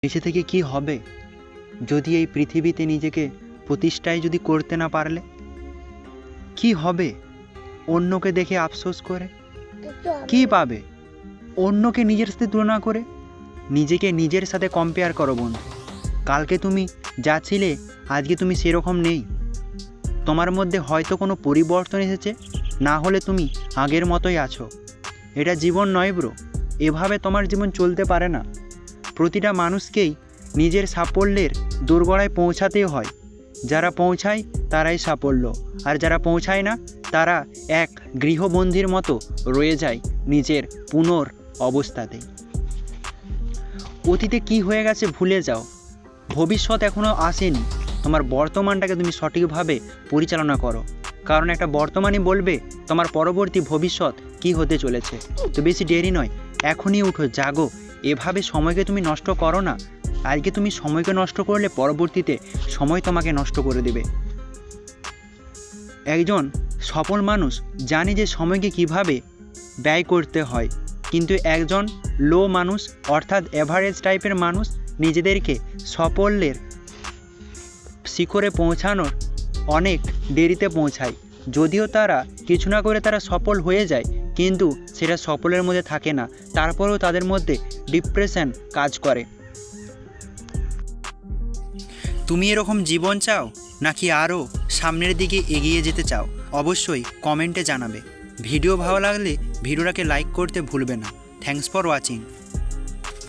বেঁচে থেকে কি হবে যদি এই পৃথিবীতে নিজেকে প্রতিষ্ঠায় যদি করতে না পারলে? কি হবে অন্যকে দেখে আফসোস করে? কি পাবে অন্যকে নিজের সাথে তুলনা করে? নিজেকে নিজের সাথে কম্পেয়ার করো বন্ধু। কালকে তুমি যা ছিলে আজকে তুমি সেরকম নেই। তোমার মধ্যে হয়তো কোনো পরিবর্তন এসেছে, না হলে তুমি আগের মতোই আছো। এটা জীবন নয় ব্রো, এভাবে তোমার জীবন চলতে পারে না। প্রতিটা মানুষকেই নিজের সাফল্যের দোরগোড়ায় পৌঁছাতেই হয়। যারা পৌঁছায় তারাই সাফল্য, আর যারা পৌঁছায় না তারা এক গৃহবন্দীর মতো রয়ে যায় নিজের পুনর অবস্থাতেই। অতীতে কি হয়ে গেছে ভুলে যাও, ভবিষ্যৎ এখনও আসেনি। তোমার বর্তমানটাকে তুমি সঠিকভাবে পরিচালনা করো, কারণ একটা বর্তমানই বলবে তোমার পরবর্তী ভবিষ্যৎ কি হতে চলেছে। তো বেশি দেরি নয়, এখনই উঠো, জাগো। এভাবে সময়কে তুমি নষ্ট করো না। আজকে তুমি সময়কে নষ্ট করলে পরবর্তীতে সময় তোমাকে নষ্ট করে দেবে। একজন সফল মানুষ জানে যে সময়কে কিভাবে ব্যয় করতে হয়, কিন্তু একজন লো মানুষ অর্থাৎ অ্যাভারেজ টাইপের মানুষ নিজেদেরকে সাফল্যের শিখরে পৌঁছানোর অনেক দেরিতে পৌঁছায়। যদিও তারা কিছু না করে তারা সফল হয়ে যায়, কিন্তু সেটা সফলের মধ্যে থাকে না, তারপরেও তাদের মধ্যে ডিপ্রেশন কাজ করে। তুমি এরকম জীবন চাও নাকি আরও সামনের দিকে এগিয়ে যেতে চাও? অবশ্যই কমেন্টে জানাবে। ভিডিও ভালো লাগলে ভিডিওটাকে লাইক করতে ভুলবে না। Thanks for watching.